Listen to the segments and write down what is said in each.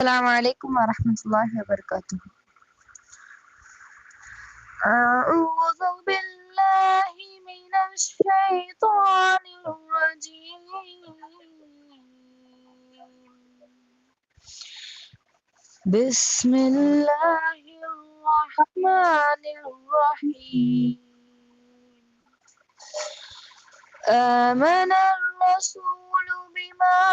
السلام عليكم ورحمة الله وبركاته. أعوذ بالله من الشيطان الرجيم. بسم الله الرحمن الرحيم. آمن الرسول بما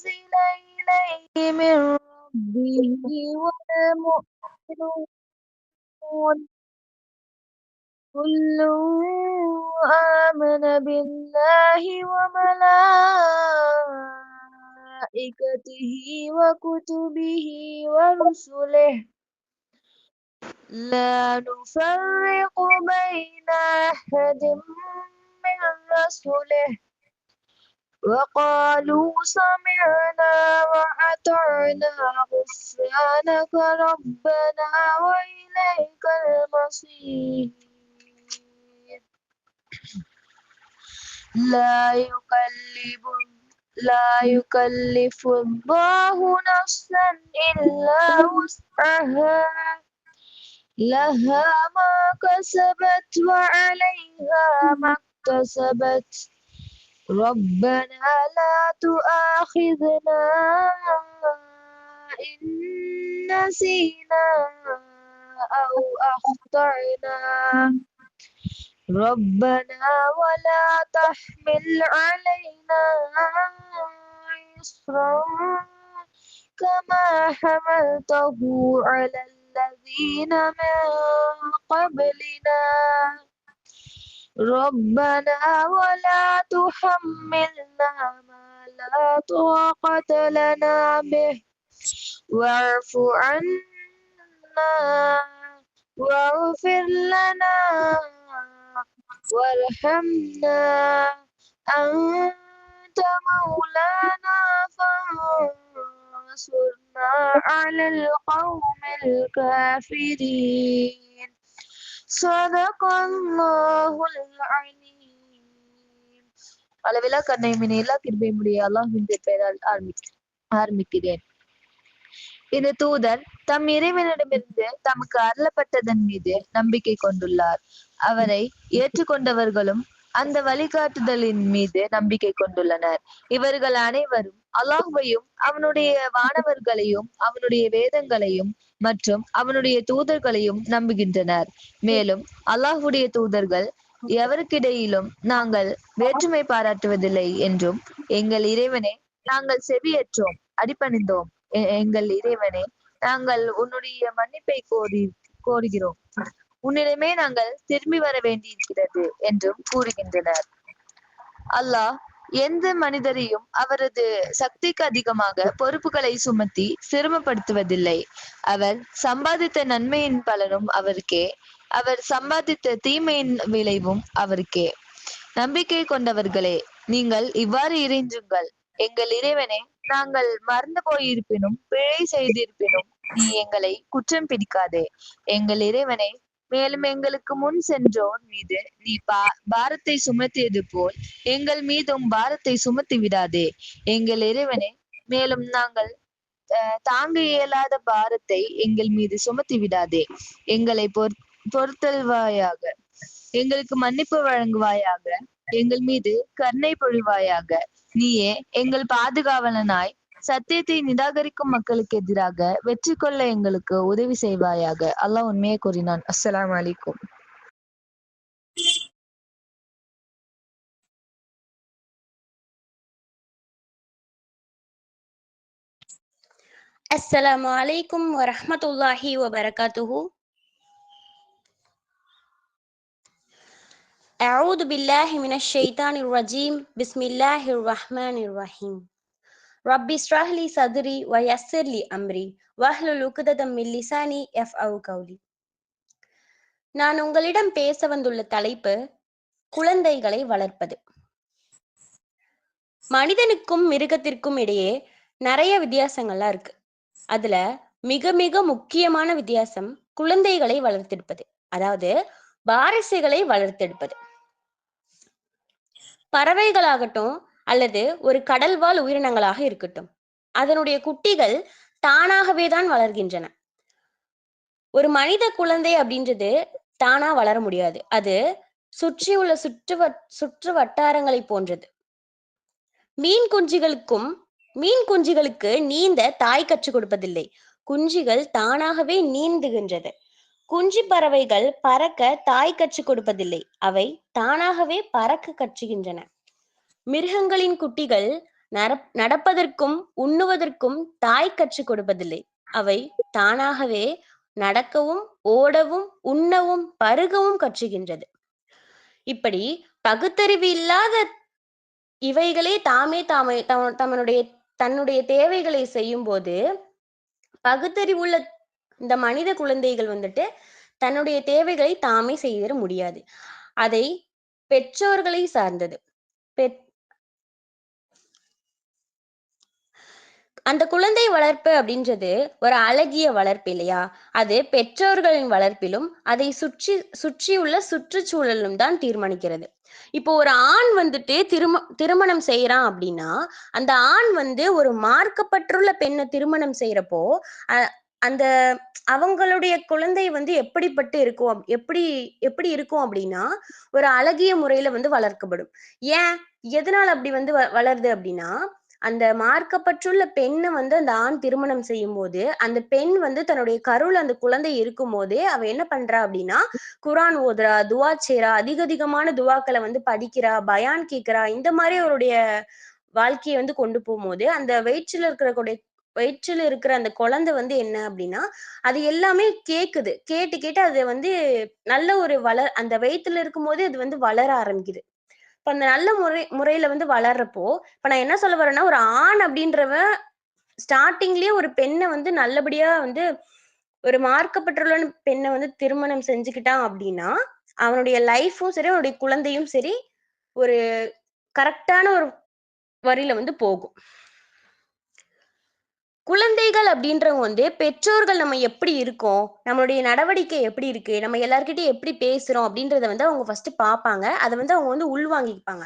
أنزل إليه من ربه والمؤمنون كل آمن بالله وملائكته وكتبه ورسله لا نفرق بين أحد من رسله وقالوا سمعنا وأطعنا غفرانك ربنا وإليك المصير. لا يكلف الله نفسا إلا وسعها لها ما كسبت وعليها ما اكتسبت ربنا لا تؤاخذنا إن نسينا أو أخطأنا ربنا ولا تحمل علينا إصرا كما حملته على الذين من قبلنا ربنا ولا تحملنا ما لا طاقة لنا به واعف عنا واغفر لنا وارحمنا أنت مولانا فانصرنا على القوم الكافرين صدق الله العليم. அளவிலா கருணைமினிலா கிருபையுடைய அல்லாஹ்வின் பெயரால் ஆரம்பிக்கிறேன். இந்த தூதர் தம் இறைவனிடமிருந்து தமக்கு அருளப்பட்டதன் மீது நம்பிக்கை கொண்டுள்ளார். அவரை ஏற்றுக்கொண்டவர்களும் அந்த வழிகாட்டுதலின் மீது நம்பிக்கை கொண்டுள்ளனர். இவர்கள் அனைவரும் அல்லாஹ்வையும் அவனுடைய வானவர்களையும் அவனுடைய வேதங்களையும் மற்றும் அவனுடைய தூதர்களையும் நம்புகின்றனர். மேலும் அல்லாஹ்வுடைய தூதர்கள் எவருக்கிடையிலும் நாங்கள் வேற்றுமை பாராட்டுவதில்லை என்றும் எங்கள் இறைவனே நாங்கள் செவியேற்றோம் அடிபணிந்தோம் எங்கள் இறைவனே நாங்கள் உன்னுடைய மன்னிப்பை கோருகிறோம் உன்னிடமே நாங்கள் திரும்பி வர வேண்டியிருக்கிறது என்றும் கூறுகின்றனர். அல்லாஹ் எந்த மனிதரையும் அவரது சக்திக்கு அதிகமாக பொறுப்புகளை சுமத்தி சிரமப்படுத்துவதில்லை. அவர் சம்பாதித்த நன்மையின் பலனும் அவருக்கே, அவர் சம்பாதித்த தீமையின் விளைவும் அவருக்கே. நம்பிக்கை கொண்டவர்களே, நீங்கள் இவ்வாறு இறைஞ்சுங்கள். எங்கள் இறைவனே, நாங்கள் மறந்து போயிருப்பினும் பிழை செய்திருப்பினும் நீ எங்களை குற்றம் பிடிக்காதே. எங்கள் இறைவனே, மேலும் எங்களுக்கு முன் சென்றோர் மீது நீ பாரத்தை சுமத்தியது போல் எங்கள் மீதும் பாரத்தை சுமத்தி விடாதே. எங்கள் இறைவனே, மேலும் நாங்கள் தாங்க இயலாத பாரத்தை எங்கள் மீது சுமத்தி விடாதே. எங்களை பொறுத்தல்வாயாக, எங்களுக்கு மன்னிப்பு வழங்குவாயாக, எங்கள் மீது கருணை பொழிவாயாக. நீயே எங்கள் பாதுகாவலனாய் சத்தியத்தை நிராகரிக்கும் மக்களுக்கு எதிராக வெற்றி கொள்ள எங்களுக்கு உதவி செய்வாயாக. அல்லாஹ் உண்மையை கூறினான். அஸ்ஸலாமு அலைக்கும். السلام عليكم ورحمة الله وبركاته. أعوذ بالله من الشيطان الرجيم. بسم الله الرحمن الرحيم. ربي اشرح لي صدري ويسر لي أمري واحلل عقدة من لساني يفقهوا قولي. நான் உங்களிடம் பேச வந்துள்ள தலைப்பு குழந்தைகளை வளர்ப்பது. மனிதனுக்கும் மிருகத்திற்கும் இடையே நிறைய வித்தியாசங்கள்லாம் இருக்கு. அதுல மிக மிக முக்கியமான வித்தியாசம் குழந்தைகளை வளர்த்தெடுப்பது, அதாவது வாரிசுகளை வளர்த்தெடுப்பது. பறவைகளாகட்டும் அல்லது ஒரு கடல்வாழ் உயிரினங்களாக இருக்கட்டும், அதனுடைய குட்டிகள் தானாகவே தான் வளர்கின்றன. ஒரு மனித குழந்தை அப்படின்றது தானா வளர முடியாது. அது சுற்றியுள்ள சுற்று வட்டாரங்களை போன்றது. மீன் குஞ்சுகளுக்கு நீந்த தாய் கற்றுக் கொடுப்பதில்லை. குஞ்சுகள் தானாகவே நீந்துகின்றது. குஞ்சு பறவைகள் பறக்க தாய் கற்றுக் கொடுப்பதில்லை. அவை தானாகவே பறக்க கற்றுகின்றன. மிருகங்களின் குட்டிகள் நடப்பதற்கும் உண்ணுவதற்கும் தாய் கற்றுக் கொடுப்பதில்லை. அவை தானாகவே நடக்கவும் ஓடவும் உண்ணவும் பருகவும் கற்றுகின்றது. இப்படி பகுத்தறிவு இல்லாத இவைகளே தன்னுடைய தேவைகளை செய்யும் போது, பகுத்தறிவுள்ள இந்த மனித குழந்தைகள் வந்துட்டு தன்னுடைய தேவைகளை தாமே செய்திட முடியாது. அதை பெற்றோர்களை சார்ந்தது. அந்த குழந்தை வளர்ப்பு அப்படின்றது ஒரு அழகிய வளர்ப்பு இல்லையா? அது பெற்றோர்களின் வளர்ப்பிலும் அதை சுற்றியுள்ள சுற்றுச்சூழலும் தான் தீர்மானிக்கிறது. இப்போ ஒரு ஆண் வந்துட்டு திருமணம் செய்யறான் அப்படின்னா, அந்த ஆண் வந்து ஒரு மார்க்கப்பற்றுள்ள பெண்ணை திருமணம் செய்யறப்போ அந்த அவங்களுடைய குழந்தை வந்து எப்படிப்பட்டு இருக்கும், எப்படி இருக்கும் அப்படின்னா, ஒரு அழகிய முறையில வந்து வளர்க்கப்படும். ஏன், எதனால அப்படி வந்து வளருது அப்படின்னா, அந்த மார்க்கப்பற்றுள்ள பெண்ணை வந்து அந்த ஆண் திருமணம் செய்யும் போது, அந்த பெண் வந்து தன்னுடைய கருவுல அந்த குழந்தை இருக்கும் போதே அவ என்ன பண்றா அப்படின்னா, குரான் ஓதுறா, துவா செய்றா, அதிகமான துவாக்களை வந்து படிக்கிறா, பயான் கேட்கிறா. இந்த மாதிரி அவருடைய வாழ்க்கையை வந்து கொண்டு போகும்போது, அந்த வயிற்றில் இருக்கிற அந்த குழந்தை வந்து என்ன அப்படின்னா, அது எல்லாமே கேக்குது. கேட்டு அது வந்து நல்ல ஒரு அந்த வயித்துல இருக்கும் போதே அது வந்து வளர ஆரம்பிக்குது. இப்ப அந்த நல்ல முறையில வந்து வளர்றப்போ, இப்ப நான் என்ன சொல்ல வரேன்னா, ஒரு ஆண் அப்படின்றவன் ஸ்டார்ட்டிங்லயே ஒரு பெண்ணை வந்து நல்லபடியா வந்து ஒரு மார்க்கப்பட்டுள்ள பெண்ணை வந்து திருமணம் செஞ்சுக்கிட்டான் அப்படின்னா, அவனுடைய லைஃப்பும் சரி, அவனுடைய குழந்தையும் சரி, ஒரு கரெக்டான ஒரு வழியில வந்து போகும். குழந்தைகள் அப்படின்றவங்க வந்து பெற்றோர்கள் நம்ம எப்படி இருக்கோம், நம்மளுடைய நடவடிக்கை எப்படி இருக்கு, நம்ம எல்லார்கிட்டயும் எப்படி பேசுறோம் அப்படின்றத வந்து அவங்க ஃபர்ஸ்ட் பார்ப்பாங்க. அதை வந்து அவங்க வந்து உள்வாங்கிப்பாங்க.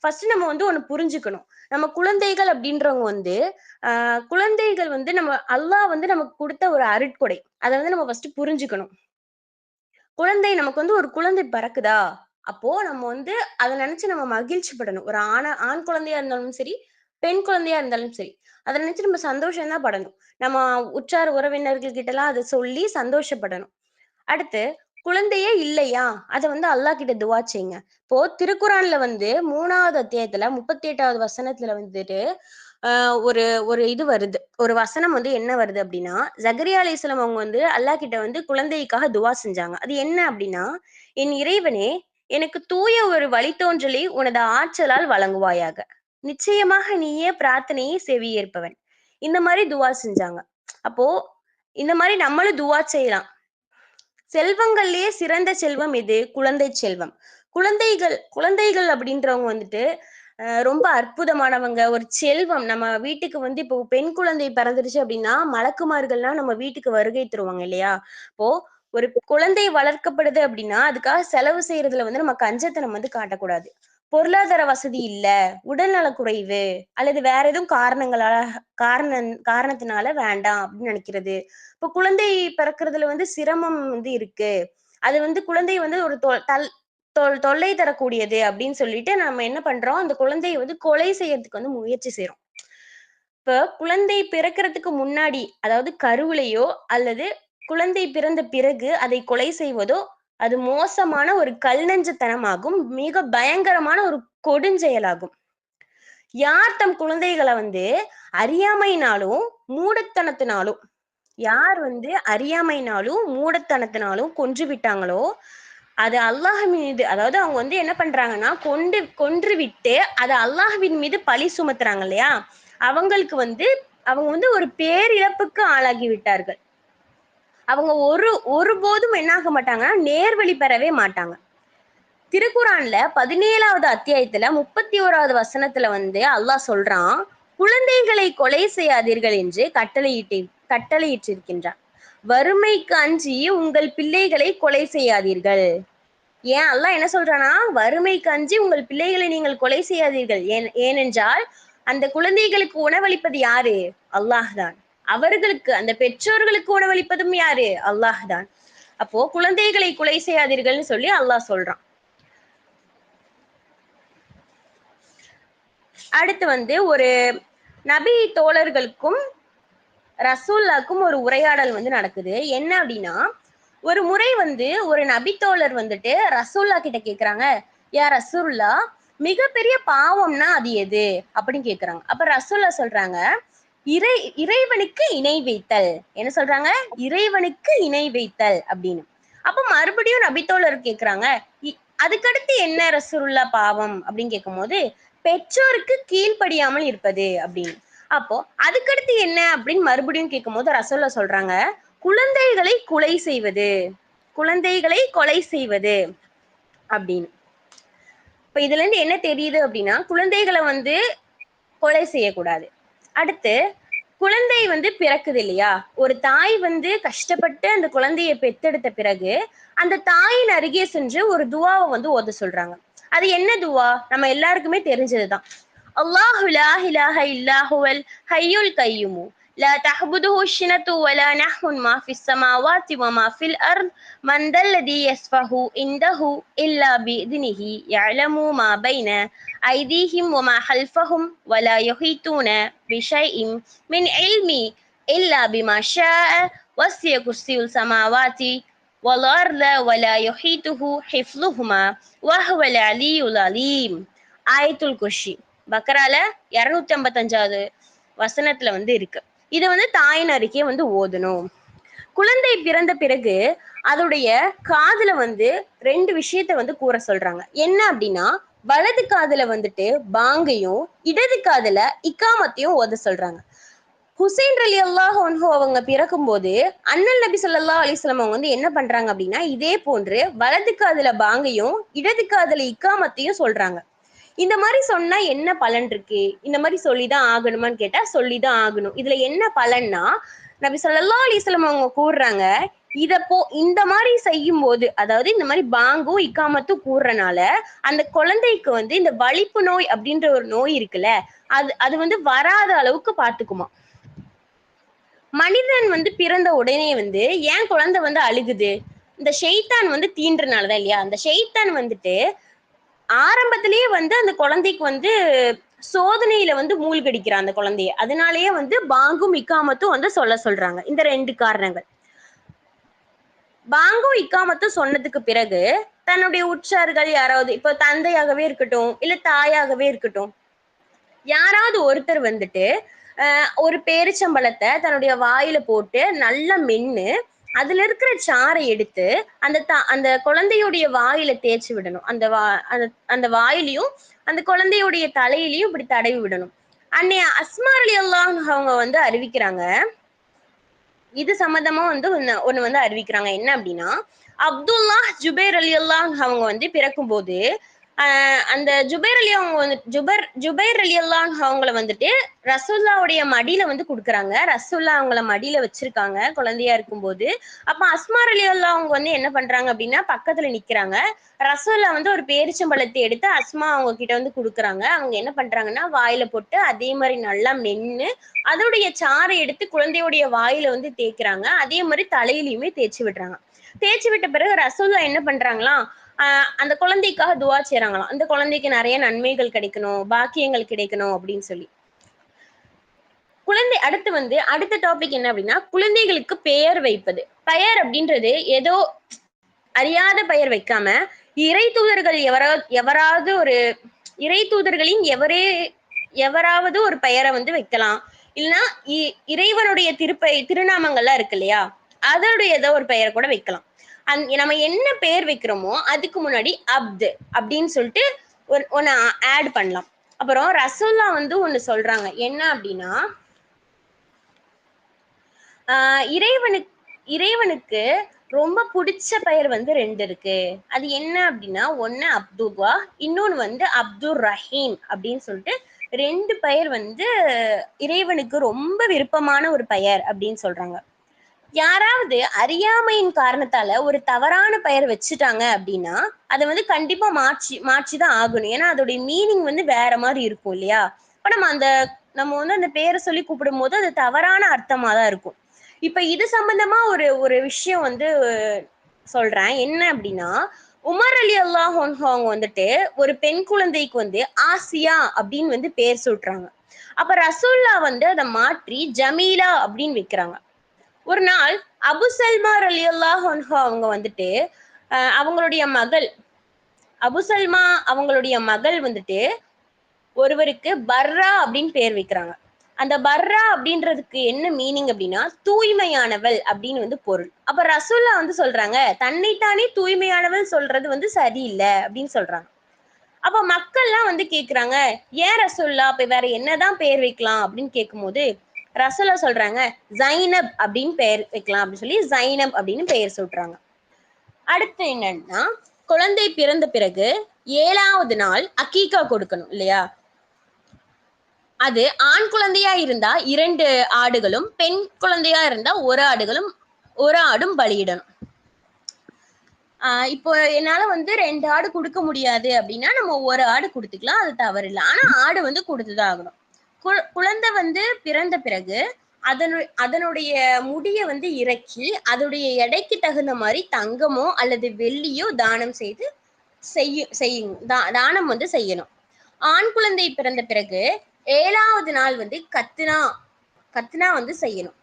ஃபர்ஸ்ட் நம்ம வந்து ஒண்ணு புரிஞ்சுக்கணும். நம்ம குழந்தைகள் அப்படின்றவங்க வந்து குழந்தைகள் வந்து அல்லாஹ் வந்து நமக்கு கொடுத்த ஒரு அருட்கொடை. அதை வந்து நம்ம ஃபர்ஸ்ட் புரிஞ்சுக்கணும். நமக்கு வந்து ஒரு குழந்தை பிறக்குதா, அப்போ நம்ம வந்து அதை நினைச்சு நம்ம மகிழ்ச்சி படணும். ஒரு ஆண் குழந்தையா இருந்தாலும் சரி, பெண் குழந்தையா இருந்தாலும் சரி, அதை நினைச்சு நம்ம சந்தோஷம் தான் படணும். நம்ம உற்றார் உறவினர்கள் கிட்ட எல்லாம் அதை சொல்லி சந்தோஷப்படணும். அடுத்து, குழந்தையே இல்லையா, அதை வந்து அல்லாஹ் கிட்ட துவா செய்யுங்க. இப்போ திருக்குறான்ல வந்து 3வது அத்தியாயத்துல 38வது வசனத்துல வந்துட்டு ஒரு ஒரு இது வருது. ஒரு வசனம் வந்து என்ன வருது அப்படின்னா, ஜகரியா அலைஹிஸ்ஸலாம் அவங்க வந்து அல்லாஹ் கிட்ட வந்து குழந்தைக்காக துவா செஞ்சாங்க. அது என்ன அப்படின்னா, என் இறைவனே, எனக்கு தூய ஒரு வழித்தோன்றலை உனது ஆற்றலால் வழங்குவாயாக. நிச்சயமாக நீயே பிரார்த்தனையை செவியேற்பவன். இந்த மாதிரி துவா செஞ்சாங்க. அப்போ இந்த மாதிரி நம்மளும் துவா செய்யலாம். செல்வங்கள்லயே சிறந்த செல்வம் எது? குழந்தை செல்வம். குழந்தைகள் அப்படின்றவங்க வந்துட்டு ரொம்ப அற்புதமானவங்க. ஒரு செல்வம். நம்ம வீட்டுக்கு வந்து இப்போ பெண் குழந்தை பிறந்துருச்சு அப்படின்னா, மலக்குமார்கள்லாம் நம்ம வீட்டுக்கு வருகை தருவாங்க இல்லையா? இப்போ ஒரு குழந்தை வளர்க்கப்படுது அப்படின்னா, அதுக்காக செலவு செய்யறதுல வந்து நம்ம கஞ்சத்தனம் வந்து காட்டக்கூடாது. பொருளாதார வசதி இல்ல, உடல்நலக் குறைவு, அல்லது வேற எதுவும் காரணத்தினால வேண்டாம் அப்படின்னு நினைக்கிறது. இப்போ குழந்தை பிறக்கிறதுல வந்து சிரமம் வந்து இருக்கு. அது வந்து குழந்தை வந்து ஒரு தொல்லை தரக்கூடியது அப்படின்னு சொல்லிட்டு நம்ம என்ன பண்றோம், அந்த குழந்தையை வந்து கொலை செய்யறதுக்கு வந்து முயற்சி செய்றோம். இப்ப குழந்தை பிறக்கிறதுக்கு முன்னாடி, அதாவது கருவிலையோ அல்லது குழந்தை பிறந்த பிறகு அதை கொலை செய்வதோ, அது மோசமான ஒரு கல்நெஞ்சத்தனமாகும். மிக பயங்கரமான ஒரு கொடுஞ்செயலாகும். யார் தம் குழந்தைகளை வந்து அறியாமையினாலும் மூடத்தனத்தினாலும் யார் வந்து அறியாமைனாலும் மூடத்தனத்தினாலும் கொன்று விட்டாங்களோ, அது அல்லாஹ் மீது, அதாவது அவங்க வந்து என்ன பண்றாங்கன்னா, கொன்று விட்டு அதை அல்லாஹ்வின் மீது பழி சுமத்துறாங்க இல்லையா? அவங்களுக்கு வந்து அவங்க வந்து ஒரு பேரிழப்புக்கு ஆளாகி விட்டார்கள். அவங்க ஒருபோதும் என்ன ஆக மாட்டாங்கன்னா, நேர்வழி பெறவே மாட்டாங்க. திருக்குறான்ல 17வது அத்தியாயத்துல 31வது வசனத்துல வந்து அல்லாஹ் சொல்றான், குழந்தைகளை கொலை செய்யாதீர்கள் என்று கட்டளையிட்டிருக்கின்றான். வறுமைக்கு அஞ்சி உங்கள் பிள்ளைகளை கொலை செய்யாதீர்கள். ஏன் அல்லாஹ் என்ன சொல்றானா, வறுமைக்கு அஞ்சி உங்கள் பிள்ளைகளை நீங்கள் கொலை செய்யாதீர்கள். ஏனென்றால் அந்த குழந்தைகளுக்கு உணவளிப்பது யாரு? அல்லாஹ் தான். அவர்களுக்கு அந்த பெற்றோர்களுக்கு உணவளிப்பதும் யாரு? அல்லாஹ் தான். அப்போ குழந்தைகளை கொலை செய்யாதீர்கள்னு சொல்லி அல்லாஹ் சொல்றான். அடுத்து ஒரு நபி தோழர்களுக்கும் ரசூல்லாக்கும் ஒரு உரையாடல் நடக்குது. என்ன அப்படின்னா, ஒரு முறை ஒரு நபித்தோழர் ரசூல்லா கிட்ட கேக்குறாங்க, யா ரசூல்லா, மிகப்பெரிய பாவம்னா அது எது அப்படின்னு கேக்குறாங்க. அப்ப ரசூல்லா சொல்றாங்க, இறைவனுக்கு இணை வைத்தல். என்ன சொல்றாங்க? இறைவனுக்கு இணை வைத்தல் அப்படின்னு. அப்ப மறுபடியும் நபித்தோழர் கேக்குறாங்க, அதுக்கடுத்து என்ன ரசூலுல்லா பாவம் அப்படின்னு கேட்கும்போது, பெற்றோருக்கு கீழ்ப்படியாமல் இருப்பது அப்படின்னு. அப்போ அதுக்கடுத்து என்ன அப்படின்னு மறுபடியும் கேட்கும்போது ரசூல்லா சொல்றாங்க, குழந்தைகளை கொலை செய்வது, குழந்தைகளை கொலை செய்வது அப்படின்னு. இப்ப இதுல இருந்து என்ன தெரியுது அப்படின்னா, குழந்தைகளை கொலை செய்யக்கூடாது. அடுத்து குழந்தை பிறக்குது இல்லையா, ஒரு தாய் கஷ்டப்பட்டு அந்த குழந்தையை பெத்தெடுத்த பிறகு அந்த தாயின் அருகே சென்று ஒரு துவாவை ஓத சொல்றாங்க. அது என்ன துவா? நம்ம எல்லாருக்குமே தெரிஞ்சதுதான். அல்லாஹு லா இலாஹ இல்லா ஹுவல் ஹய்யுல் கய்யூமு லா தஹ்புதுஹு ஷினத்து வலா நஹ்வுன் மா ஃபிஸ் ஸமாவாத்தி வமா ஃபில் அர்த் மன் தல்லதி யஸ்ஃபஹு இன்தஹு இல்லா பிஇذனிஹி யஅலமு மா பைன ஐதீஹிம் வமா ஹல்ஃபஹும் வலா யுஹீதூன பிஷைஇன் மின் இல்மி இல்லா பிமா ஷாஅ வஸிய குர்சியுல் ஸமாவாத்தி வல் அர்த வலா யுஹீதுஹு ஹிஃப்லுஹுமா வஹுவல் அலியுல் அலீம். ஆயத்துல் குர்ஷி பக்ரால 255வது வசனத்துல இருக்கு. இது தாயின் அறிக்கை ஓதணும். குழந்தை பிறந்த பிறகு அதோடைய காதுல 2 விஷயத்த கூற சொல்றாங்க. என்ன அப்படின்னா, வலது காதுல பாங்கையும் இடது காதுல இக்காமத்தையும் ஓத சொல்றாங்க. ஹுசைன் ரலியல்லாஹு அன்ஹு அவங்க பிறக்கும் போது அண்ணல் நபி ஸல்லல்லாஹு அலைஹி வஸல்லம் அவங்க என்ன பண்றாங்க அப்படின்னா, இதே போன்று வலது காதுல பாங்கையும் இடது காதுல இக்காமத்தையும் சொல்றாங்க. இந்த மாதிரி சொன்னா என்ன பலன் இருக்கு? இந்த மாதிரி சொல்லிதான் ஆகணுமான்னு கேட்டா சொல்லிதான் ஆகணும். இதுல என்ன பலன்னா, நபி ஸல்லல்லாஹு அலைஹி வஸல்லம் அவங்க கூறுறாங்க, இந்த மாதிரி செய்யும் போது, அதாவது இந்த மாதிரி பாங்கும் இக்காமத்தும் கூறுறனால அந்த குழந்தைக்கு இந்த வலிப்பு நோய் அப்படின்ற ஒரு நோய் இருக்குல்ல, அது வராத அளவுக்கு பாத்துக்குமா. மனிதன் பிறந்த உடனே ஏன் குழந்தை அழுகுது? இந்த ஷைத்தான் தீண்டுறனாலதான் இல்லையா? அந்த ஷைத்தான் ஆரம்பத்திலேயே அந்த குழந்தைக்கு சோதனையில மூழ்கடிக்கிறான் அந்த குழந்தைய. அதனாலேயே பாங்கும் இக்காமத்தும் சொல்ல சொல்றாங்க. இந்த 2 காரணங்கள். பாங்கும் இக்காமத்தும் சொன்னதுக்கு பிறகு தன்னுடைய உற்றார்கள் யாராவது, இப்ப தந்தையாகவே இருக்கட்டும், இல்ல தாயாகவே இருக்கட்டும், யாராவது ஒருத்தர் ஒரு பேரிச்சம்பழத்தை தன்னுடைய வாயில போட்டு நல்லா மென்னு அதுல இருக்கிற சாறை எடுத்து அந்த குழந்தையுடைய வாயில தேய்ச்சி விடணும். அந்த வாயிலையும் அந்த குழந்தையுடைய தலையிலையும் இப்படி தடவி விடணும். அன்னைய அஸ்மா ரலியல்லாஹு அவங்க அறிவிக்கிறாங்க. இது சம்பந்தமா ஒண்ணு அறிவிக்கிறாங்க. என்ன அப்படின்னா, அப்துல்லா ஜுபைர் ரலியல்லாஹு அவங்க பிறக்கும் போது அந்த ஜுபைர் அலி அவங்க ஜுபைர் ரலியல்லாஹு அவங்கள ரசூல்லாவுடைய மடியில குடுக்குறாங்க. ரசூல்லா அவங்கள மடியில வச்சிருக்காங்க குழந்தையா இருக்கும்போது. அப்ப அஸ்மா ரலியல்லாஹு அவங்க என்ன பண்றாங்க அப்படின்னா, பக்கத்துல நிக்கிறாங்க. ரசூல்லா ஒரு பேரிச்சம்பழத்தை எடுத்து அஸ்மா அவங்க கிட்ட குடுக்குறாங்க. அவங்க என்ன பண்றாங்கன்னா, வாயில போட்டு அதே மாதிரி நல்லா மென்னு அதோடைய சாறை எடுத்து குழந்தையுடைய வாயில தேய்க்கிறாங்க. அதே மாதிரி தலையிலயுமே தேய்ச்சி விடுறாங்க. தேய்ச்சி விட்ட பிறகு ரசூல்லா என்ன பண்றாங்களாம், அந்த குழந்தைக்காக துவா செய்றாங்களாம். அந்த குழந்தைக்கு நிறைய நன்மைகள் கிடைக்கணும், பாக்கியங்கள் கிடைக்கணும் அப்படின்னு சொல்லி. குழந்தை அடுத்த டாபிக் என்ன அப்படின்னா, குழந்தைகளுக்கு பெயர் வைப்பது. பெயர் அப்படின்றது ஏதோ அறியாத பெயர் வைக்காம, இறை தூதர்கள் எவராவது ஒரு இறை தூதர்களின் எவராவது ஒரு பெயரை வைக்கலாம். இல்லைன்னா இறைவனுடைய திருநாமங்கள்லாம் இருக்கு இல்லையா, அதோடைய ஏதோ ஒரு பெயரை கூட வைக்கலாம். நம்ம என்ன பெயர் வைக்கிறோமோ அதுக்கு முன்னாடி அப்து அப்படின்னு சொல்லிட்டு ஒன்னு ஆட் பண்ணலாம். அப்புறம் ரசூல்லா ஒண்ணு சொல்றாங்க. என்ன அப்படின்னா, இறைவனுக்கு ரொம்ப பிடிச்ச பெயர் 2 இருக்கு. அது என்ன அப்படின்னா, ஒண்ணு அப்துல்லா, இன்னொன்னு அப்துர் ரஹீம் அப்படின்னு சொல்லிட்டு 2 பெயர் இறைவனுக்கு ரொம்ப விருப்பமான ஒரு பெயர் அப்படின்னு சொல்றாங்க. யாராவது அறியாமையின் காரணத்தால ஒரு தவறான பெயர் வச்சுட்டாங்க அப்படின்னா அதை வந்து கண்டிப்பா மாற்றிதான் ஆகணும். ஏன்னா அதோடைய மீனிங் வந்து வேற மாதிரி இருக்கும் இல்லையா? இப்ப நம்ம வந்து அந்த பேரை சொல்லி கூப்பிடும் போது அது தவறான அர்த்தமா தான் இருக்கும். இப்ப இது சம்பந்தமா ஒரு ஒரு விஷயம் வந்து சொல்றேன். என்ன அப்படின்னா, உமர் அலி அல்லாஹ் அவங்க வந்துட்டு ஒரு பெண் குழந்தைக்கு வந்து ஆசியா அப்படின்னு வந்து பேர் சொல்றாங்க. அப்ப ரசூல்லா வந்து அதை மாற்றி ஜமீலா அப்படின்னு வைக்கிறாங்க. ஒரு நாள் அபு சல்மா ரலியல்லாஹு அன்ஹு அவங்க வந்துட்டு அவங்களுடைய மகள் அபு சல்மா அவங்களுடைய மகள் வந்துட்டு ஒருவருக்கு பர்ரா அப்படின்னு பேர் வைக்கிறாங்க. அந்த பர்ரா அப்படின்றதுக்கு என்ன மீனிங் அப்படின்னா தூய்மையானவள் அப்படின்னு வந்து பொருள். அப்ப ரசூல்லா வந்து சொல்றாங்க, தன்னைத்தானே தூய்மையானவள் சொல்றது வந்து சரியில்லை அப்படின்னு சொல்றாங்க. அப்ப மக்கள்லாம் வந்து கேக்குறாங்க, ஏன் ரசூல்லா அப்ப வேற என்னதான் பேர் வைக்கலாம் அப்படின்னு கேட்கும்போது ரசூல்லா சொல்றாங்க, ஜைனப் அப்படின்னு பெயர் வைக்கலாம் அப்படின்னு சொல்லி ஜைனப் அப்படின்னு பெயர் சொல்றாங்க. அடுத்து என்னன்னா, குழந்தை பிறந்த பிறகு 7வது நாள் அக்கீகா கொடுக்கணும் இல்லையா? அது ஆண் குழந்தையா இருந்தா 2 ஆடுகளும், பெண் குழந்தையா இருந்தா ஒரு ஆடும் பலியிடணும். இப்போ என்னால வந்து 2 ஆடு கொடுக்க முடியாது அப்படின்னா நம்ம ஒரு ஆடு கொடுத்துக்கலாம், அது தவறு இல்லை. ஆனா ஆடு வந்து கொடுத்துதான் ஆகணும். குழந்தை வந்து பிறந்த பிறகு அதனுடைய முடிய வந்து இறக்கி அதனுடைய எடைக்கு தகுந்த மாதிரி தங்கமோ அல்லது வெள்ளியோ தானம் செய்யும் தானம் வந்து செய்யணும். ஆண் குழந்தை பிறந்த பிறகு 7வது நாள் வந்து கத்துனா வந்து செய்யணும்.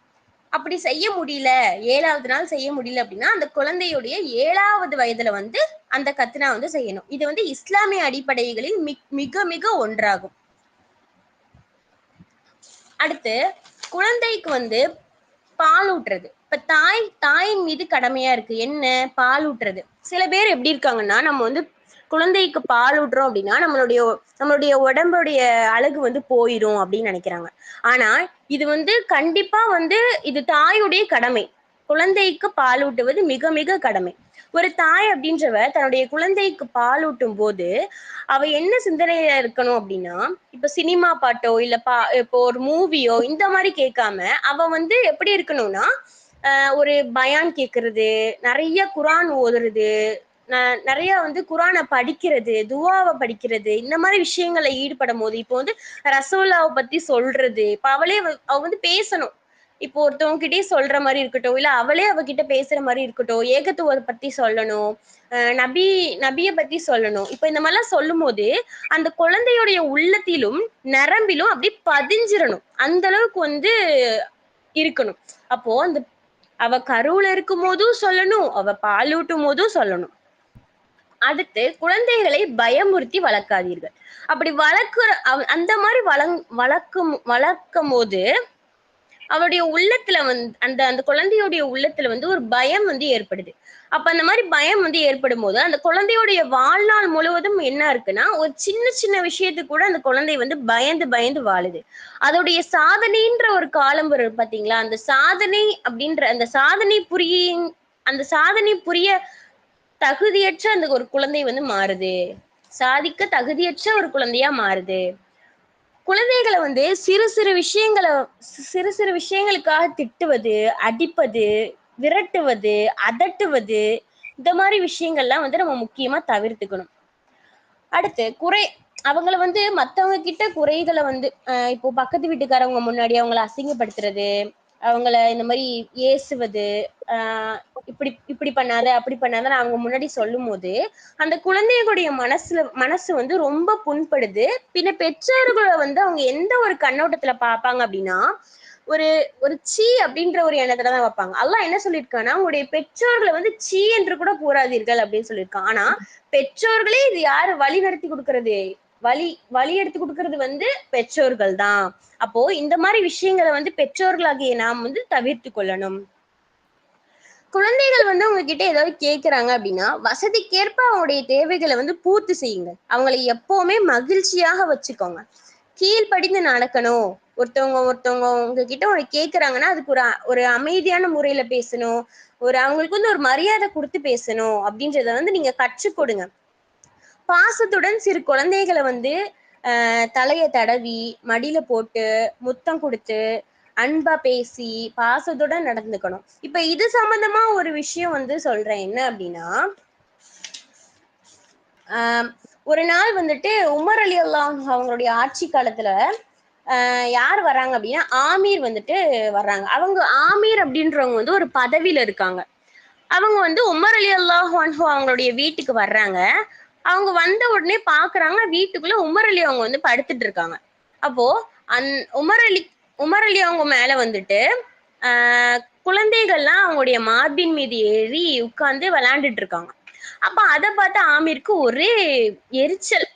அப்படி செய்ய முடியல, 7வது நாள் செய்ய முடியல அப்படின்னா அந்த குழந்தையுடைய 7வது வயதுல வந்து அந்த கத்னா வந்து செய்யணும். இது வந்து இஸ்லாமிய அடிப்படைகளில் மிக மிக ஒன்றாகும். அடுத்து குழந்தைக்கு வந்து பால் ஊட்டுறது. இப்ப தாயின் மீது கடமையா இருக்கு என்ன? பால் ஊட்டுறது. சில பேர் எப்படி இருக்காங்கன்னா, நம்ம வந்து குழந்தைக்கு பால் ஊட்டுறோம் அப்படின்னா நம்மளுடைய உடம்புடைய அழகு வந்து போயிடும் அப்படின்னு நினைக்கிறாங்க. ஆனா இது வந்து கண்டிப்பா வந்து இது தாயுடைய கடமை. குழந்தைக்கு பால் ஊட்டுவது மிக மிக கடமை. ஒரு தாய் அப்படின்றவ தன்னுடைய குழந்தைக்கு பால் ஊட்டும் போது அவ என்ன சிந்தனையில இருக்கணும் அப்படின்னா, இப்ப சினிமா பாட்டோ இல்ல இப்போ ஒரு மூவியோ இந்த மாதிரி கேட்காம அவ வந்து எப்படி இருக்கணும்னா, ஒரு பயான் கேட்கறது, நிறைய குரான் ஓதுறது, நிறைய வந்து குரானை படிக்கிறது, துவாவை படிக்கிறது, இந்த மாதிரி விஷயங்களை ஈடுபடும் போது இப்போ வந்து ரசூல்லாவை பத்தி சொல்றது, இப்ப அவ வந்து பேசணும். இப்போ ஒருத்தவங்க கிட்டே சொல்ற மாதிரி இருக்கட்டும், இல்ல அவளே அவகிட்ட பேசுற மாதிரி இருக்கட்டும், ஏகத்துவத்தை பத்தி சொல்லணும், நபியை பத்தி சொல்லணும். இப்ப இந்த மாதிரிலாம் சொல்லும் போது அந்த குழந்தையுடைய உள்ளத்திலும் நரம்பிலும் அப்படி பதிஞ்சிடணும். அந்த அளவுக்கு வந்து இருக்கணும். அப்போ அந்த அவ கருவுல இருக்கும் போதும் சொல்லணும், அவ பாலூட்டும் போதும் சொல்லணும். அடுத்து குழந்தைகளை பயமுறுத்தி வளர்க்காதீர்கள். அப்படி அந்த மாதிரி வளர்க்கும் போது அவருடைய உள்ளத்துல வந்து அந்த குழந்தையுடைய உள்ளத்துல வந்து ஒரு பயம் வந்து ஏற்படுது. அப்ப அந்த மாதிரி பயம் வந்து ஏற்படும் போது அந்த குழந்தையுடைய வாழ்நாள் முழுவதும் என்ன இருக்குன்னா, ஒரு சின்ன சின்ன விஷயத்துக்கு கூட அந்த குழந்தை வந்து பயந்து பயந்து வாழுது. அதோடைய சாதனைன்ற ஒரு காலம் வரும் பாத்தீங்களா? அந்த சாதனை புரிய தகுதியற்ற அந்த ஒரு குழந்தை வந்து மாறுது. சாதிக்க தகுதியற்ற ஒரு குழந்தையா மாறுது. குழந்தைகளை வந்து சிறு சிறு விஷயங்களுக்காக திட்டுவது, அடிப்பது, விரட்டுவது, அதட்டுவது, இந்த மாதிரி விஷயங்கள்லாம் வந்து நம்ம முக்கியமா தவிர்த்துக்கணும். அடுத்து அவங்கள வந்து மத்தவங்க கிட்ட குறைகளை வந்து இப்போ பக்கத்து வீட்டுக்காரவங்க முன்னாடி அவங்கள அசிங்கப்படுத்துறது, அவங்கள இந்த மாதிரி ஏசுவது, இப்படி இப்படி பண்ணாத அப்படி பண்ணாத அவங்க முன்னாடி சொல்லும் போது அந்த குழந்தைகளுடைய மனசு வந்து ரொம்ப புண்படுது. பின்ன பெற்றோர்களை வந்து அவங்க எந்த ஒரு கண்ணோட்டத்துல பார்ப்பாங்க அப்படின்னா, ஒரு ஒரு சீ அப்படின்ற ஒரு எண்ணத்துலதான் வைப்பாங்க. அல்லாஹ் என்ன சொல்லியிருக்கான்னா, உங்களுடைய பெற்றோர்களை வந்து சீ என்று கூட கூறாதீர்கள் அப்படின்னு சொல்லியிருக்கான். ஆனா பெற்றோர்களே இது யாரு வழி நடத்தி கொடுக்கறது? வழி எடுத்து கொடுக்கறது வந்து பெற்றோர்கள் தான். அப்போ இந்த மாதிரி விஷயங்களை வந்து பெற்றோர்களாகிய நாம் வந்து தவிர்த்து கொள்ளணும். குழந்தைகள் வந்து உங்ககிட்ட ஏதாவது கேட்கறாங்க அப்படின்னா வசதிக்கேற்ப அவங்களுடைய தேவைகளை வந்து பூர்த்தி செய்யுங்க. அவங்களை எப்பவுமே மகிழ்ச்சியாக வச்சுக்கோங்க. கீழ்ப்படிந்து நடக்கணும். ஒருத்தவங்க உங்ககிட்ட ஒரு கேட்கறாங்கன்னா அதுக்கு ஒரு அமைதியான முறையில பேசணும். அவங்களுக்கு வந்து ஒரு மரியாதை கொடுத்து பேசணும் அப்படின்றத வந்து நீங்க கற்றுக் கொடுங்க. பாசத்துடன் சிறு குழந்தைகளை வந்து தலைய தடவி மடியில போட்டு முத்தம் கொடுத்து அன்பா பேசி பாசத்துடன் நடந்துக்கணும். இப்ப இது சம்பந்தமா ஒரு விஷயம் வந்து சொல்றேன். என்ன அப்படின்னா, ஒரு நாள் வந்துட்டு உமர் அலி அல்லாஹ் அவங்களுடைய ஆட்சி காலத்துல யார் வர்றாங்க அப்படின்னா ஆமீர் வந்துட்டு வர்றாங்க. அவங்க ஆமீர் அப்படின்றவங்க வந்து ஒரு பதவியில இருக்காங்க. அவங்க வந்து உமர் அலி அல்லாஹ் அவங்களுடைய வீட்டுக்கு வர்றாங்க. அவங்க வந்த உடனே பாக்குறாங்க வீட்டுக்குள்ள உமர் அலி அவங்க வந்து படுத்துட்டு இருக்காங்க. அப்போ அந் உமர் அலி உமர் அலி அவங்க மேல வந்துட்டு குழந்தைகள்லாம் அவங்களுடைய மார்பின் மீது ஏறி உட்கார்ந்து விளையாண்டுட்டு இருக்காங்க. அப்ப அதை பார்த்து ஆமீருக்கு ஒரே எரிச்சல்,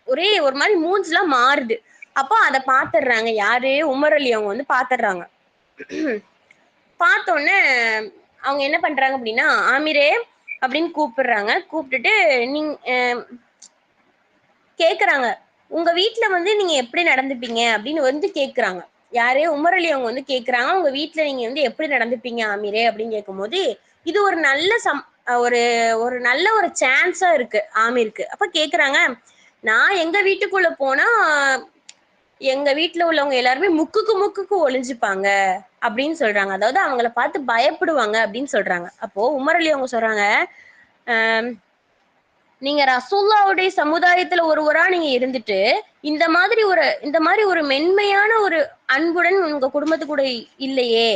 ஒரே ஒரு மாதிரி மூஞ்சிலாம் மாறுது. அப்போ அதை பாத்துடுறாங்க யாரு, உமர் அலி அவங்க வந்து பாத்துடுறாங்க. பார்த்தோன்னே அவங்க என்ன பண்றாங்க அப்படின்னா ஆமீரே அப்படின்னு கூப்பிடுறாங்க. கூப்பிட்டுட்டு நீங்க கேக்குறாங்க, உங்க வீட்டுல வந்து நீங்க எப்படி நடந்துப்பீங்க அப்படின்னு வந்து கேக்குறாங்க. யாரே உமர் அலி அவங்க வந்து கேக்குறாங்க, உங்க வீட்டுல நீங்க வந்து எப்படி நடந்துப்பீங்க ஆமீரே அப்படின்னு கேட்கும்போது இது ஒரு நல்ல ஒரு ஒரு நல்ல ஒரு சான்ஸா இருக்கு ஆமீருக்கு. அப்ப கேக்குறாங்க, நான் எங்க வீட்டுக்குள்ள போனா எங்க வீட்டுல உள்ளவங்க எல்லாருமே முக்குக்கு முக்குக்கு ஒளிஞ்சுப்பாங்க அப்படின்னு சொல்றாங்க. அதாவது அவங்கள பார்த்து பயப்படுவாங்க அப்படின்னு சொல்றாங்க. அப்போ உமர் அலி அவங்க சொல்றாங்க, நீங்க ரசூலுல்லாஹ்வுடைய சமுதாயத்துல ஒருவரா நீங்க இருந்துட்டு இந்த மாதிரி ஒரு மென்மையான ஒரு அன்புடன் உங்க குடும்பத்து கூட இல்லையே,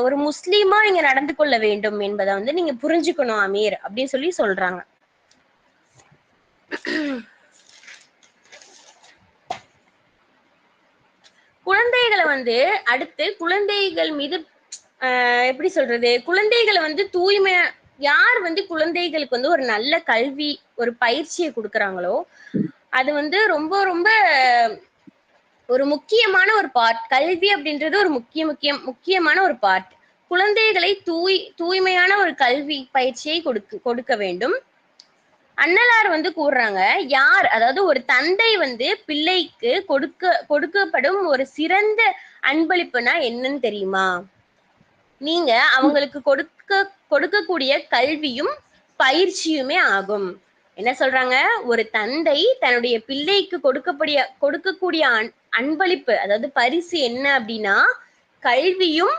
ஒரு முஸ்லீமா நீங்க நடந்து கொள்ள வேண்டும் என்பதை வந்து நீங்க புரிஞ்சுக்கணும் அமீர் அப்படின்னு சொல்லி சொல்றாங்க. குழந்தைகளை வந்து அடுத்து குழந்தைகள் மீது எப்படி சொல்றது, குழந்தைகளை வந்து தூய்மையா யார் வந்து குழந்தைகளுக்கு வந்து ஒரு நல்ல கல்வி ஒரு பயிற்சியை கொடுக்குறாங்களோ அது வந்து ரொம்ப ரொம்ப ஒரு முக்கியமான ஒரு பார்ட். கல்வி அப்படின்றது ஒரு முக்கியமான ஒரு பார்ட். குழந்தைகளை தூய்மையான ஒரு கல்வி பயிற்சியை கொடுக்க வேண்டும். அன்னலார் வந்து கூறுறாங்க, யார் அதாவது ஒரு தந்தை வந்து பிள்ளைக்கு கொடுக்கப்படும் ஒரு சிறந்த அன்பளிப்புனா என்னன்னு தெரியுமா? நீங்க அவங்களுக்கு கொடுக்கக்கூடிய கல்வியும் பயிற்சியுமே ஆகும். என்ன சொல்றாங்க, ஒரு தந்தை தன்னுடைய பிள்ளைக்கு கொடுக்கக்கூடிய அன்பளிப்பு அதாவது பரிசு என்ன அப்படின்னா கல்வியும்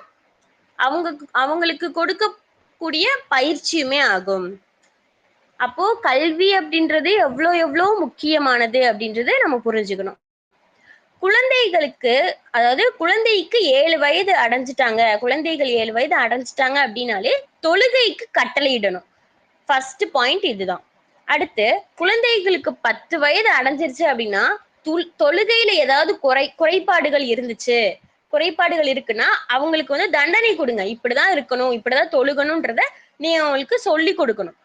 அவங்களுக்கு கொடுக்கக்கூடிய பயிற்சியுமே ஆகும். அப்போ கல்வி அப்படின்றது எவ்வளோ முக்கியமானது அப்படின்றது நம்ம புரிஞ்சுக்கணும். குழந்தைகளுக்கு அதாவது குழந்தைக்கு 7 வயது அடைஞ்சிட்டாங்க, குழந்தைகள் 7 வயது அடைஞ்சிட்டாங்க அப்படின்னாலே தொழுகைக்கு கட்டளையிடணும். ஃபர்ஸ்ட் பாயிண்ட் இதுதான். அடுத்து குழந்தைகளுக்கு 10 வயது அடைஞ்சிருச்சு அப்படின்னா தொழுகையில ஏதாவது குறைபாடுகள் இருக்குன்னா அவங்களுக்கு வந்து தண்டனை கொடுங்க. இப்படிதான் இருக்கணும், இப்படிதான் தொழுகணும்ன்றத நீ அவங்களுக்கு சொல்லி கொடுக்கணும்.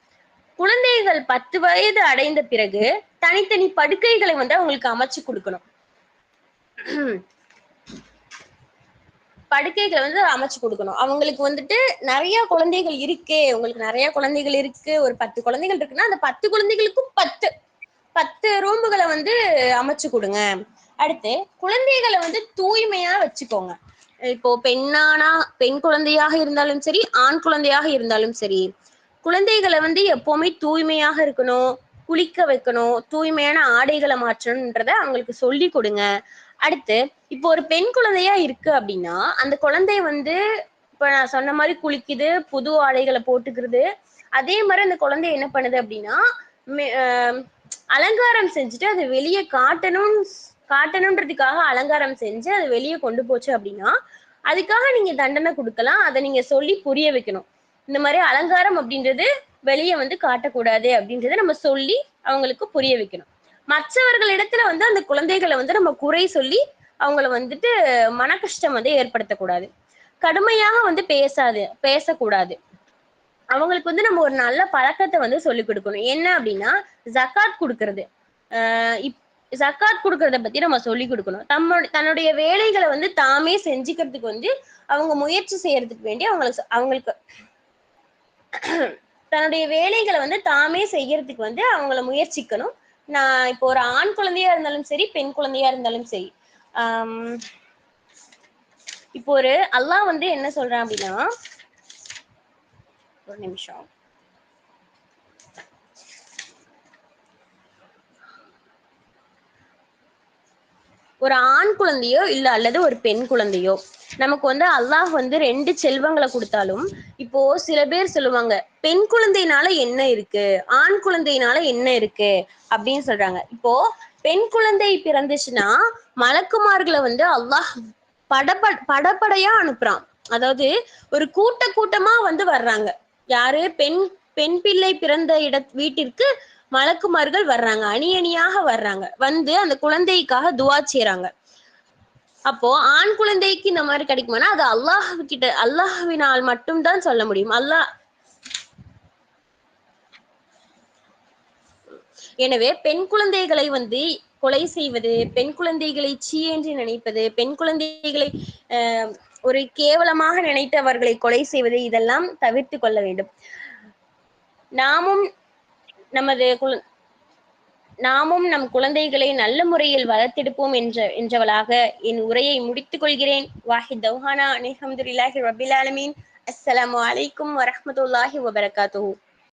குழந்தைகள் 10 வயது அடைந்த பிறகு தனித்தனி படுக்கைகளை வந்து அவங்களுக்கு அமைச்சு கொடுக்கணும். படுக்கைகளை வந்து அமைச்சு கொடுக்கணும். அவங்களுக்கு வந்துட்டு நிறைய குழந்தைகள் இருக்கு, உங்களுக்கு நிறைய குழந்தைகள் இருக்கு, ஒரு 10 குழந்தைகள் இருக்குன்னா அந்த 10 குழந்தைகளுக்கும் 10 ரூம்புகளை வந்து அமைச்சு கொடுங்க. அடுத்து குழந்தைகளை வந்து தூய்மையா வச்சுக்கோங்க. இப்போ பெண் குழந்தையாக இருந்தாலும் சரி, ஆண் குழந்தையாக இருந்தாலும் சரி, குழந்தைகளை வந்து எப்பவுமே தூய்மையாக இருக்கணும், குளிக்க வைக்கணும், தூய்மையான ஆடைகளை மாற்றணும்ன்றத அவங்களுக்கு சொல்லி கொடுங்க. அடுத்து இப்போ ஒரு பெண் குழந்தையா இருக்கு அப்படின்னா அந்த குழந்தைய வந்து இப்ப நான் சொன்ன மாதிரி குளிக்குது, புது ஆடைகளை போட்டுக்கிறது. அதே மாதிரி அந்த குழந்தை என்ன பண்ணுது அப்படின்னா அலங்காரம் செஞ்சுட்டு அது வெளியே காட்டணுன்றதுக்காக அலங்காரம் செஞ்சு அது வெளியே கொண்டு போச்சு அப்படின்னா அதுக்காக நீங்க தண்டனை கொடுக்கலாம். அதை நீங்க சொல்லி புரிய வைக்கணும். இந்த மாதிரி அலங்காரம் அப்படின்றது வெளியே வந்து காட்டக்கூடாது அப்படின்றத நம்ம சொல்லி அவங்களுக்கு புரிய வைக்கணும். மற்றவர்களிடத்துல வந்து அந்த குழந்தைகளை வந்து நம்ம குறை சொல்லி அவங்கள வந்துட்டு மன கஷ்டம் வந்து ஏற்படுத்தக்கூடாது. கடுமையாக வந்து பேசக்கூடாது. அவங்களுக்கு வந்து நம்ம ஒரு நல்ல பழக்கத்தை வந்து சொல்லிக் கொடுக்கணும். என்ன அப்படின்னா ஜக்காத் கொடுக்கறது. ஜக்காத் கொடுக்கறத பத்தி நம்ம சொல்லி கொடுக்கணும். தன்னுடைய வேலைகளை வந்து தாமே செஞ்சுக்கிறதுக்கு வந்து அவங்க முயற்சி செய்யறதுக்கு வேண்டி அவங்களுக்கு தன்னுடைய வேலைகளை வந்து தாமே செய்யறதுக்கு வந்து அவங்கள முயற்சிக்கணும். நான் இப்போ ஒரு ஆண் குழந்தையா இருந்தாலும் சரி, பெண் குழந்தையா இருந்தாலும் சரி, இப்போ ஒரு அல்லாஹ் வந்து என்ன சொல்றான் அப்படின்னா, ஒரு நிமிஷம், ஒரு ஆண் குழந்தையோ இல்ல அல்லது ஒரு பெண் குழந்தையோ நமக்கு அல்லாஹ் 2 செல்வங்களை கொடுத்தாலும், இப்போ சில பேர் சொல்லுவாங்க, பெண் குழந்தையினால என்ன இருக்கு, ஆண் குழந்தையினால என்ன இருக்கு அப்படின்னு சொல்றாங்க. இப்போ பெண் குழந்தை பிறந்துச்சுன்னா மலக்குமார்களை அல்லாஹ் படப்படையா அனுப்புறான். அதாவது ஒரு கூட்டமா வர்றாங்க. யாரு? பெண் பிள்ளை பிறந்த வீட்டிற்கு மலக்குமார்கள் வர்றாங்க, அணி அணியாக வர்றாங்க, அந்த குழந்தைக்காக துவா செய்றாங்க. அப்போ ஆண் குழந்தைக்கு இந்த மாதிரி கிடைக்குமானா அது அல்லாஹ்வினால் மட்டும்தான் சொல்ல முடியும். எனவே பெண் குழந்தைகளை கொலை செய்வது, பெண் குழந்தைகளை சீ என்று நினைப்பது, பெண் குழந்தைகளை ஒரு கேவலமாக நினைத்தவர்களை கொலை செய்வது, இதெல்லாம் தவிர்த்து கொள்ள வேண்டும். நாமும் நம் குழந்தைகளை நல்ல முறையில் வளர்த்தெடுப்போம் என்றவளாக என் உரையை முடித்துக் கொள்கிறேன். வாஹித் தௌஹானா அல்ஹம்துலில்லாஹி ரப்பில் ஆலமீன். அஸ்ஸலாமு அலைக்கும் வரஹ்மத்துல்லாஹி வபரகாத்துஹு.